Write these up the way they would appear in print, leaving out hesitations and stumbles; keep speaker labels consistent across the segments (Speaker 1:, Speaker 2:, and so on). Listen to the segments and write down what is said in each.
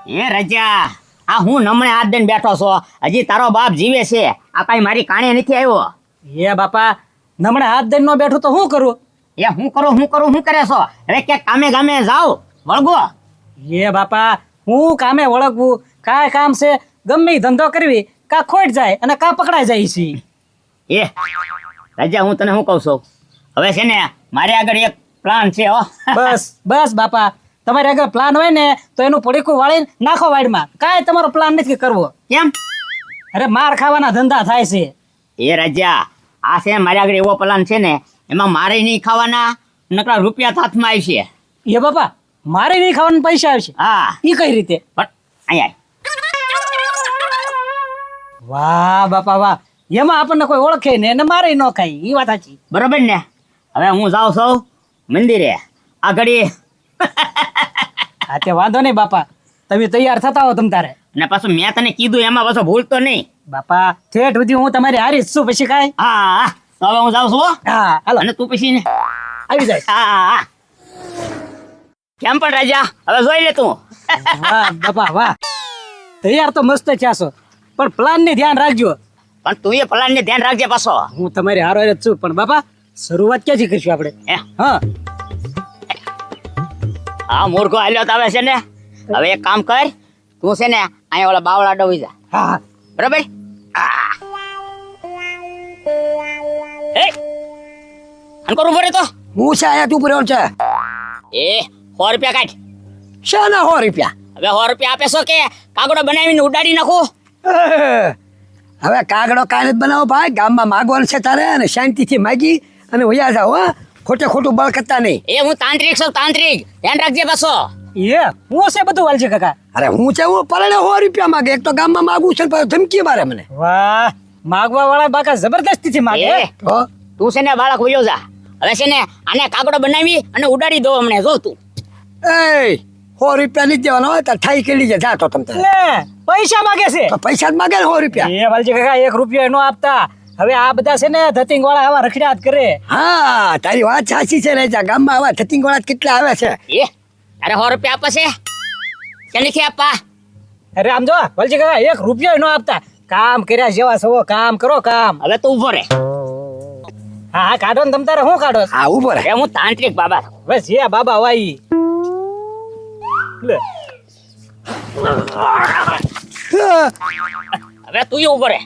Speaker 1: એ રજા આ હું નમણે હાથ દઈને બેઠો છો હજી તારો બાપ જીવે છે આ કઈ મારી કાણે નથી આવ્યો
Speaker 2: એ બાપા નમણે હાથ દઈને ન બેઠું તો શું કરું?
Speaker 1: એ હું શું કરે છો હવે કે કામે ગામે જાઓ વળગો
Speaker 2: એ બાપા હું કામે વળગવું કાંઈ કામ છે ગમે ઈ ધંધો કરવી કા ખોટ જાય અને કા પકડાઈ જાય છે.
Speaker 1: એ રજા હું તને શું કહું છું હવે છે ને મારે આગળ એક પ્લાન છે હો
Speaker 2: બસ બસ બાપા તમારે આગળ પ્લાન હોય ને તો એનું પડીકું વાળીને નાખો વાડમાં. કાંઈ તમારો પ્લાન નથી કરવો.
Speaker 1: કેમ
Speaker 2: અરે માર ખાવાના ધંધા થાય છે.
Speaker 1: એ રજા આ છે ને મારે આગળ એવો પ્લાન છે ને એમાં મારે નહીં ખાવાના નકરા રૂપિયા તો હાથમાં આવશે.
Speaker 2: એ બાપા મારે નહીં ખાવાના પૈસા આવશે?
Speaker 1: હા
Speaker 2: ઈ કઈ રીતે?
Speaker 1: પણ અહીંયા
Speaker 2: વાહ બાપા વાહ, એમાં આપણને કોઈ ઓળખે ને એને મારે ન ખાય. ઈ વાત સાચી.
Speaker 1: બરોબર ને. હવે હું જાઉં છું મંદિરે આ ઘડી
Speaker 2: હા તે વાંધો નહીં બાપા, તમે તૈયાર થતા હો તમ તારે.
Speaker 1: અને પાછું મેં તને કીધું એમાં પાછો ભૂલતો નહીં.
Speaker 2: બાપા ઠેઠ સુધી હું તમારી હારી જ છું, પછી કાંઈ.
Speaker 1: હા તો હવે હું જાઉં છું હો.
Speaker 2: હા હાલો
Speaker 1: અને તું પછી ને
Speaker 2: આવી જાય.
Speaker 1: હા કેમ પણ રાજા હવે જોઈ લે તું.
Speaker 2: વાહ બાપા વાહ, તૈયાર તો મસ્ત થયા છો, પણ પ્લાન ને ધ્યાન રાખજો.
Speaker 1: પણ તું એ પ્લાન ને ધ્યાન રાખજે પાછો.
Speaker 2: હું તમારી હારો જ છું, પણ બાપા શરૂઆત ક્યાંથી કરશું આપણે?
Speaker 1: હે
Speaker 2: હા
Speaker 1: હા મૂર્ખો હાલ્યો તો આવે છે ને. હવે એક કામ કર તું છે ને અહીંયા ઓલા બાવળા ડોવી જા.
Speaker 2: હા
Speaker 1: બરાબર. એ અનકો ઉભો રે તો.
Speaker 3: હું છે આયા તું પડ્યો છે?
Speaker 1: એ 100 રૂપિયા કાઢ.
Speaker 3: શાના 100 રૂપિયા?
Speaker 1: હવે 100 રૂપિયા આપે છો કે કાગડો બનાવીને ઉડાડી નાખું?
Speaker 3: હવે કાગડો કાલે જ બનાવો ભાઈ, ગામમાં માગવાનું છે તારે અને શાંતિથી માગી અને વયા જાઓ. હા ખોટે ખોટું બળ કરતા નહીં.
Speaker 1: એ હું તાંત્રિક છું તાંત્રિક, ધ્યાન રાખજે પાછો.
Speaker 2: એ હું છે બધું વાલજી કાકા.
Speaker 3: અરે હું છે હું પરણે 100 રૂપિયા માગે. એક તો ગામમાં માગું છે ને ધમકી મારે મને.
Speaker 2: વાહ, માગવા વાળા બાકા જબરદસ્તી થી માગે.
Speaker 1: એ
Speaker 3: તો
Speaker 1: તું છે ને બાળક વયો જા. હવે છે ને આને કાગડો બનાવી અને ઉડાડી દો હમણે જો તું.
Speaker 3: એ 100 રૂપિયા નહીં દેવાનો હોય તો ઠાઈ કરી લેજે જા. તો તમ તારે
Speaker 2: લે પૈસા માગે છે.
Speaker 3: તો પૈસા જ માગે ને 100 રૂપિયા.
Speaker 2: એ વાલજી કાકા 1 રૂપિયો નો આપતા. હવે આ બધા છે ને ધતિંગ વાળા આવા રખડ્યા જ કરે.
Speaker 3: હા તારી વાત સાચી છે રાજા, ગામમાં આવા ધતિંગ વાળા કેટલા આવે છે.
Speaker 1: એ અરે 100 રૂપિયા આપશે કે નથી આપવા?
Speaker 2: અરે આમ જો વાલજી કાકા 1 રૂપિયો નો આપતા. કામ કર્યા જેવા છો, કામ કરો કામ.
Speaker 1: હવે તું ઉભો રે.
Speaker 2: હા હા કાઢો ને તમ તારે શું કાઢો?
Speaker 3: હા ઉભો રહે.
Speaker 1: એ હું તાંત્રિક બાબા છું.
Speaker 2: બસ જે બાબા વાઈ લે.
Speaker 1: હવે તું ઉભો રે.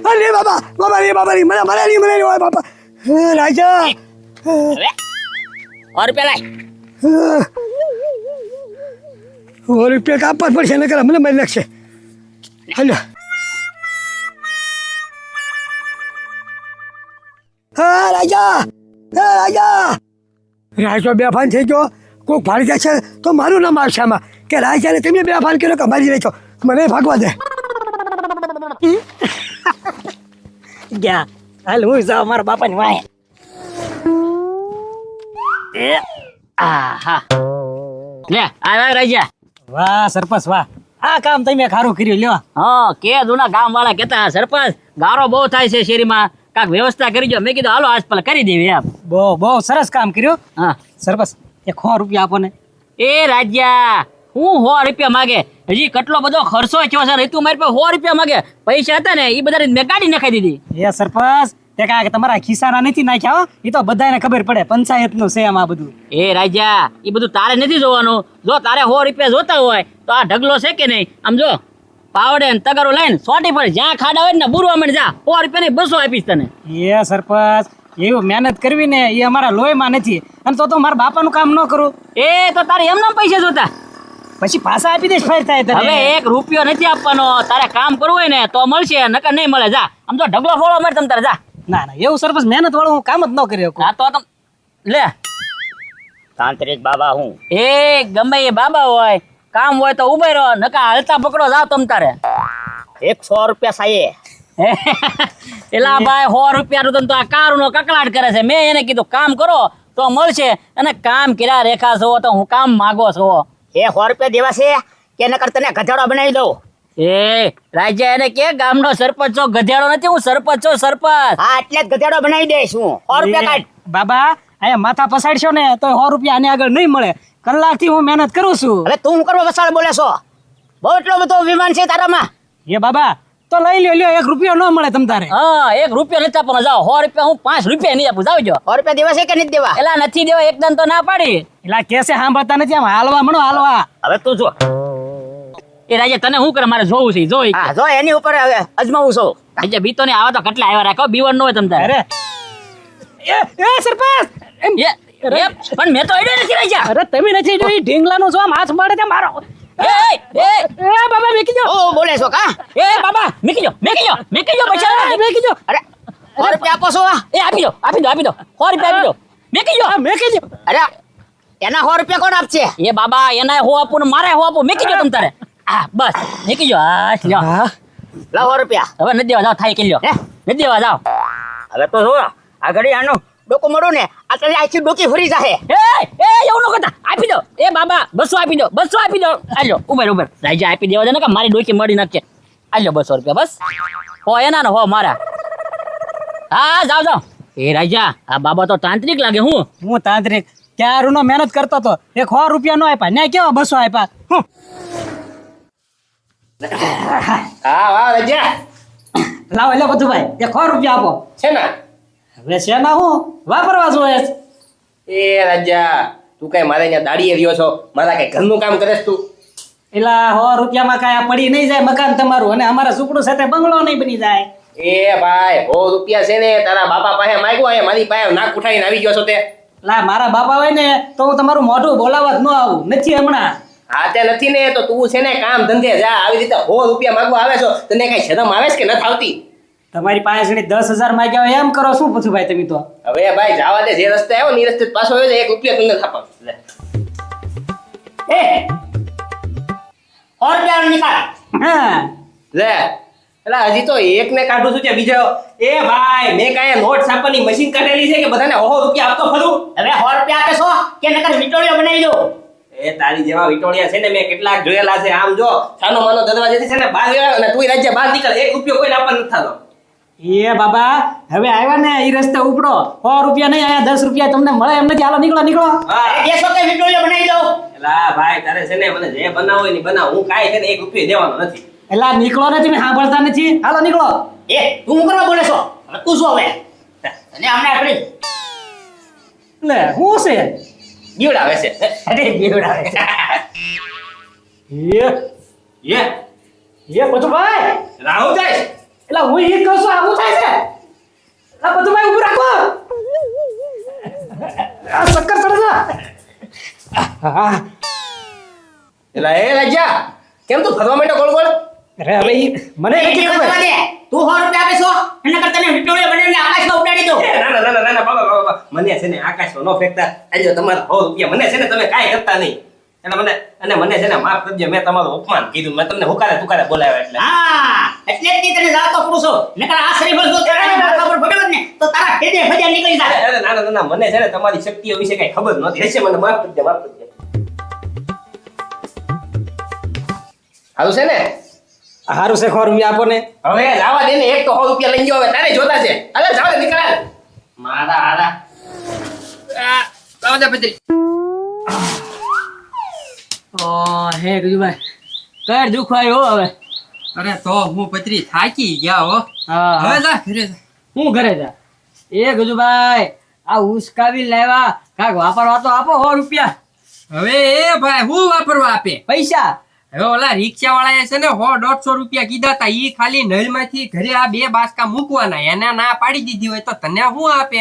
Speaker 3: અરે બાબા બાબા રે બાબા રે મને મને નહીં હોય બાબા. રાજા
Speaker 1: હવે 100 રૂપિયા લાય.
Speaker 3: 100 રૂપિયા કાપવા જ પડશે નકર મને મારી નાખશે. હાલો હા રાજા, હા રાજા. રાજો બેફાન થઈ ગયો. કોઈ ભાડી જશે તો મારું નામ આવશે આમાં કે રાજાને તમે બેફાન કર્યો કે મારી રહ્યો. મને ભાગવા દે.
Speaker 2: ગયા હાલ હું જાઉં મારા બાપાની વાય.
Speaker 1: એ આહા લે આ રાજા.
Speaker 2: વાહ સરપંચ વાહ, આ કામ તમે ખારું કર્યું. લ્યો
Speaker 1: હા કે જૂના ગામ વાળા કેતા સરપંચ ગારો બહુ થાય છે શેરીમાં, કાક વ્યવસ્થા કરી જો. મેં કીધું હાલો આજ પેલા કરી દેવી એમ.
Speaker 2: બહુ બહુ સરસ કામ કર્યું.
Speaker 1: હા
Speaker 2: સરપંચ 100 રૂપિયા આપો ને.
Speaker 1: એ રાજા હું 100 રૂપિયા માગે? હજી કેટલો બધો ખર્ચો થયો છે ને તું મારી પાસે 100 રૂપિયા માગે? પૈસા હતા ને એ બધા મેં ગાડી નખાઈ દીધી.
Speaker 2: એ સરપંચ તે કાંઈ તમારા ખિસ્સાના નથી નાખ્યા હો. એ તો બધાને ખબર પડે, પંચાયતનું છે આમાં બધું.
Speaker 1: એ રાજા એ બધું તારે નથી જોવાનું. જો તારે 100 રૂપિયા જોતા હોય તો આ ઢગલો છે કે નહીં આમ જો પાવડે ને તગારો લઈને સોટી પર જ્યાં ખાડા હોય ને બુરવા માંડ જા. 100 રૂપિયા ની 200 આપીશ તને.
Speaker 2: એ સરપંચ એવું મહેનત કરવી ને એ અમારા લોહીમાં નથી. અને તો મારા બાપાનું કામ ન કરું
Speaker 1: એ તો તારે એમના પૈસા જોતા?
Speaker 2: પછી પાછા આપી દઈશ ફેર થાય તને.
Speaker 1: હવે 1 રૂપિયો નથી આપવાનો. તારે કામ કરવું હોય ને તો મળશે, નકર નહીં મળે. જા આમ તો ઢગલો ફોડો મારે તમ તારે જા.
Speaker 2: ના ના એવું સરપંચ મહેનત વાળું હું કામ જ ન કરી શકું.
Speaker 1: હા તો તમ લે તાંત્રિક બાબા હું. એ ગમે એ બાબા હોય કામ હોય તો ઉભા રહો, નકા હલતા પકડો જાવ તમ તારે. 100 રૂપિયા સાયે એલા ભાઈ 100 રૂપિયા નું તો આ કારુનો કકડાટ કરે છે. મેં એને કીધું કામ કરો તો મળશે, અને કામ કર્યા રેખા છો તો હું કામ માગો છો. એ 100 રૂપિયા દેવા છે કે નકર તને ગધેડો બનાવી દઉં? એ રાજા એને કે ગામનો સરપંચ છો, ગધેડો નથી. હું સરપંચ છું, સરપંચ. હા એટલે જ ગધેડો બનાવી દઈશ હું. 100 રૂપિયા કાઢ.
Speaker 2: બાબા અહીંયા માથા પસાડશો ને તો 100 રૂપિયા આની આગળ નહીં મળે. કલાકથી હું મહેનત કરું છું.
Speaker 1: હવે તું હું કરવા વસાળ બોલે છો? બહુ એટલો બધો અભિમાન છે તારામાં.
Speaker 2: એ બાબા તો લઈ લ્યો 1 રૂપિયો ન મળે તમ તારે.
Speaker 1: હા 1 રૂપિયો નથી આપવાનો. જાઓ 100 રૂપિયા હું 5 રૂપિયા નહીં આપું. જાવજો. 100 રૂપિયા દેવા છે કે નથી દેવા? એલા નથી દેવા, એકદમ તો ના પાડી.
Speaker 2: એલા કેસે સાંભળતા નથી, આમ હાલવા મણો હાલવા.
Speaker 1: હવે તું જો એ રાજે તને શું કરે, મારે જોવું છે. જોઈ હા જો એની ઉપર અજમાવું છો. રાજે બીતો ને આવા તો કેટલા આવ્યા રાખો, બીવણ ન હોય તમ તારે.
Speaker 2: અરે એ સરપંચ એમ
Speaker 1: પણ મેં તો આઈડિયા નથી રાજા.
Speaker 2: અરે તમે નથી જોઈ ઢીંગલાનો જો આમ હાથ મારે તે મારો. એ બાબા મેકી જો.
Speaker 1: ઓ બોલે છો કા? એ બાબા મેકી જો બચારા
Speaker 2: મેકી જો.
Speaker 1: અરે 100 રૂપિયા આપો છો? એ આપી દો 100 રૂપિયા આપી દો. મેકી જો. અરે એના 100 રૂપિયા કોણ આપશે? એ બાબા એના હો આપું ને મારે હો આપું. મેકી જો તમ તારે. હા બસ મેકી જો. લ્યો લાવ 100 રૂપિયા. હવે નથી દેવા, જાવ થાય કે લ્યો. નથી દેવા, જાવ. હવે તો જો આ ઘડી આનું ડોકો મળું ને આ તને આખી ડોકી ફરી જાહે. એ એવું ન કરતા, આપી દો. એ બાબા 200 આપી દો. આલ્યો ઉભર રાજા આપી દેવા દે ને કે મારી ડોકી મળી નાખે. આલ્યો 200 રૂપિયા બસ. હો એના ને હો મારા. હા જાવ. એ રાજા આ બાબા તો તાંત્રિક લાગે. હું
Speaker 2: તાંત્રિક ક્યારનો મહેનત કરતો તો 100 રૂપિયા નો આપ્યા ને કેવા 200 આપ્યા.
Speaker 4: હા વાહ રજા
Speaker 2: લાવો એટલે બધું ભાઈ 100 રૂપિયા આપો.
Speaker 4: છે ને
Speaker 2: હવે શેના હું વાપરવા જોઈએ.
Speaker 4: એ રાજા તું કઈ મારે અહીંયા દાડીએ રહ્યો છો, મારા કઈ ઘરનું કામ કરેસ તું?
Speaker 2: એલા 100 રૂપિયામાં કાંઈ આ પડી નહીં જાય મકાન તમારું, અને અમારા છોકરું સાથે બંગલો નહીં બની જાય.
Speaker 4: એ ભાઈ 100 રૂપિયા છે ને તારા બાપા પાસે માંગ્યો હે, મારી પાસે નાક ઉઠાઈને આવી ગયો છો તે.
Speaker 2: લા મારા બાપા હોય ને તો હું તમારું મોઢું બોલાવવા જ ન આવું. નથી હમણાં.
Speaker 4: હા તે નથી ને તો તું છે ને કામ ધંધે જા. આવી રીતે 100 રૂપિયા માંગવા આવે છો, તને કઈ શરમ આવે છે કે નથી આવતી?
Speaker 2: તમારી પાસે 10,000 માંગ્યા હોય એમ કરો. શું પૂછું ભાઈ તમે તો?
Speaker 4: હવે ભાઈ જવા દે, જે રસ્તે આવ્યો ને એ રસ્તે પાછો આવ્યો છે. 1 રૂપિયા તમને થાપા લે.
Speaker 1: એ 100 રૂપિયા નિકાળ.
Speaker 2: હા
Speaker 4: લે એટલે હજી તો એક ને કાઢું છું, ત્યાં બીજો. એ ભાઈ મેં કાંઈ નોટ છાપવાની મશીન કાઢેલી છે કે બધાને 100 રૂપિયા આપતો ફરું?
Speaker 1: હવે 100 રૂપિયા આપે છો કે નકર વિટોળીઓ બનાવી દો?
Speaker 4: એ તારી જેવા વિટોળિયા છે ને મેં કેટલાક જોયેલા છે. આમ જો સાનો માનો દરવાજેથી છે ને બહાર ગયો અને તું રાજ્ય બહાર નીકળ, 1 રૂપિયો કોઈને આપવા નથી થતો.
Speaker 2: એ બાબા હવે આવ્યા ને એ રસ્તે ઉપડો. 100 રૂપિયા નહીં આયા 10 રૂપિયા તમને મળે એમ નથી. હાલો નીકળો.
Speaker 4: હા
Speaker 1: દેશો કે વિટોળીઓ બનાવી દો?
Speaker 4: એલા ભાઈ તારે છે ને મને જે બનાવો હોય ને બનાવ, હું કાંઈ છે ને 1 રૂપિયો દેવાનો નથી.
Speaker 2: એલા નીકળો ને, તમે સાંભળતા નથી. હાલો નીકળો.
Speaker 1: એ તું હું કરવા બોલે છો? હવે તું શું હવે અને આમને આપણે
Speaker 2: લે શું છે?
Speaker 4: બીવડાવે છે.
Speaker 1: અરે બીવડાવે છે.
Speaker 2: એ બધું ભાઈ
Speaker 4: રાહુ જાય
Speaker 2: એટલે હું એ કહું છું આવું થાય છે. આ બધું ભાઈ ઊભું રાખો. આ ચક્કર ચડે છે.
Speaker 4: એલા એ રાજા કેમ તું ફરવા માંડ્યો ગોળ ગોળ?
Speaker 2: અરે હવે મને નથી ખબર.
Speaker 1: તું 100 રૂપિયા આપે છો એના કરતા તને વિટોળીઓ બનાવીને આકાશમાં ઉડાડી દો.
Speaker 4: ના બાબા મને છે ને આકાશમાં નો ફેંકતા. આજે તમારા 100 રૂપિયા મને છે ને તમે કાંઈ કરતા નહીં. એટલે મને છે ને માફ કરજો, મેં તમારું અપમાન કીધું. મેં તમને હુકારે તુકારે બોલાવ્યા એટલે.
Speaker 1: હા એટલે જ તને જાતો પુરુષો નકર આ શરીર જો તેરા માથા પર પડ્યો ને તો તારા ફેદે ફેદે નીકળી જાય.
Speaker 4: અરે ના મને છે ને તમારી શક્તિઓ વિશે કઈ ખબર નહોતી. હશે મને માફ કરજો. હાલું છે ને?
Speaker 2: હારું છે 100 રૂપિયા આપો ને.
Speaker 4: હવે લાવા દે ને, એક તો 100 રૂપિયા લઈ ગયો. હવે તારે જોતા છે. અરે જાવ દે નીકળ. મારા હારા લાવા દે પત્રી.
Speaker 2: ઓ હે ગજુભાઈ કર દુખ આવ્યો હવે.
Speaker 5: અરે તો હું પત્રી થાકી ગયા હો.
Speaker 2: હા
Speaker 5: હવે જા ઘરે જા.
Speaker 2: હું ઘરે જા. એ ગજુભાઈ આ ઉસકાવી લાવ્યા કાક વાપરવા તો આપો 100 રૂપિયા.
Speaker 5: હવે એ ભાઈ હું વાપરવા આપે
Speaker 2: પૈસા
Speaker 5: હવે ઓલા રિક્ષા વાળાએ છે ને 100-150 રૂપિયા કીધા તા. ઈ ખાલી નળમાંથી ઘરે આ 2 બાસકા મૂકવાના. એને ના પાડી દીધી હોય તો તને શું આપે?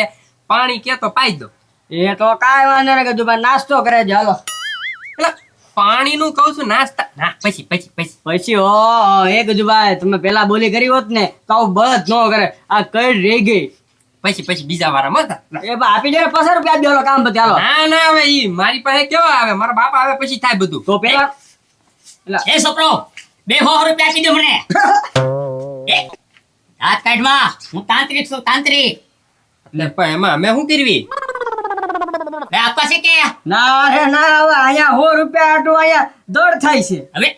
Speaker 5: પાણી કે તો પાઈ દો.
Speaker 2: એ તો કાંઈ વાંધો નહીં ગજુભાઈ નાસ્તો કરે છે હાલો.
Speaker 5: એટલે પાણીનું કહું છું, નાસ્તા ના પછી
Speaker 2: ઓ એ ગજુભાઈ તમે પેલા બોલી કરી હોત ને તો આવું બધ ન કરે. આ કઈ રહી ગઈ
Speaker 5: પછી બીજા વાળા મત.
Speaker 2: એ બા આપી દે 50 રૂપિયા દેલો કામ પતી હાલો.
Speaker 5: ના હવે ઈ મારી પાસે કેવા આવે? મારા બાપા આવે પછી થાય બધું.
Speaker 2: તો પેલા
Speaker 1: એ છોકરો 200 રૂપિયા આપી દે મને. એ હાથ કાઢવા, હું તાંત્રિક છું તાંત્રિક.
Speaker 5: એટલે પણ એમાં અમે શું કરવી?
Speaker 1: બે આપવા છે કે
Speaker 2: ના રે ના હવે અહીંયા 100 રૂપિયા આટલું અહીંયા દોડ થાય છે.
Speaker 1: હવે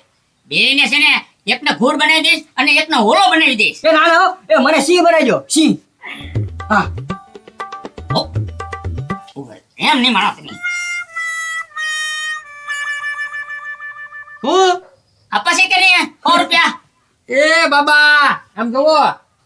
Speaker 1: બેને છે ને એકને ઘૂર બનાવી દઈશ અને એકને હોલો બનાવી દઈશ.
Speaker 2: એ ના ના એ મને સિંહ બનાવજો સિંહ. હા
Speaker 1: એમ નહીં માણો તમે
Speaker 5: હું
Speaker 1: આપવા છે કે નહીં 100 રૂપિયા?
Speaker 5: એ બાબા આમ જોવો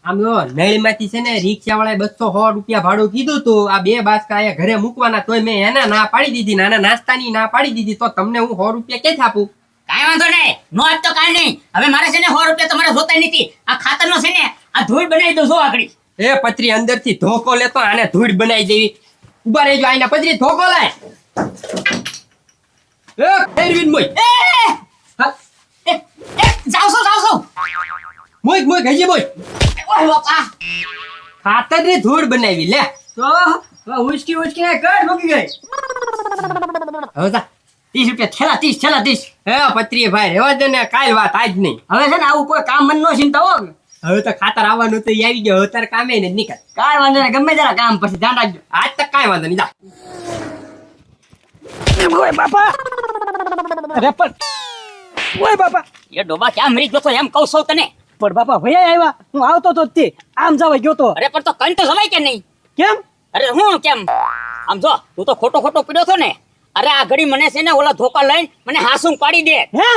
Speaker 5: નળીમાંથી છે ને રિક્ષા વાળાએ 200 રૂપિયા ભાડું કીધું તું. આ 2 બાસકા અહીંયા ઘરે મૂકવાના તોય મેં એને ના પાડી દીધી, નાના નાસ્તાની ના પાડી દીધી. તો તમને હું 100 રૂપિયા ક્યાંથી આપું?
Speaker 1: કાંઈ વાંધો નહીં, નો આપ તો કાંઈ નહીં. હવે મારે છે ને 100 રૂપિયા તમારે જોતા નથી. આ ખાતરનો છે ને આ ધૂળ બનાવી દો છો આકડી.
Speaker 5: એ પત્રી અંદરથી ધોકો લેતો આને ધૂળ બનાવી દેવી. ઉભા રહેજો આઈને પત્રી ધોકો લાય. એ ફેરવીન મોય. હા,
Speaker 1: જાવ છો
Speaker 5: મોય હજી મોય.
Speaker 1: ઓય બાપા.
Speaker 5: ખાતરની ધૂળ બનાવી લે.
Speaker 2: તો ઉચકી ને કર મૂકી ગઈ.
Speaker 5: હવે જા.
Speaker 1: 30 રૂપિયા થેલા 30.
Speaker 5: હે પત્રી ભાઈ રહેવા દે ને, કાલ વાત આજ નહીં.
Speaker 1: હવે છે ને આવું કોઈ કામ મન નો ચિંતા હો.
Speaker 5: હવે તો ખાતર આવવાનું તો ઈ આવી ગયો. હવે તારે કામે ને નીકળ.
Speaker 1: કાંઈ વાંધો નહીં, ગમે જરા કામ પછી ધ્યાન રાખજો.
Speaker 5: આજ તક કાંઈ વાંધો નહીં જા.
Speaker 2: ઓય બાપા અરે પણ ઓય બાપા
Speaker 1: એ ડોબા ક્યાં મરી ગયો તો એમ કહું છું તને.
Speaker 2: પણ બાપા ભૈયા આવ્યા, હું આવતો તો તે આમ જવા ગયો તો.
Speaker 1: અરે પણ તો કંઈ તો જવાય કે નહીં?
Speaker 2: કેમ?
Speaker 1: અરે હું કેમ? આમ જો તું તો ખોટો પીડ્યો છો ને. અરે આ ઘડી મને છે ને ઓલા ધોકા લઈને મને હાસું પાડી દે.
Speaker 2: હે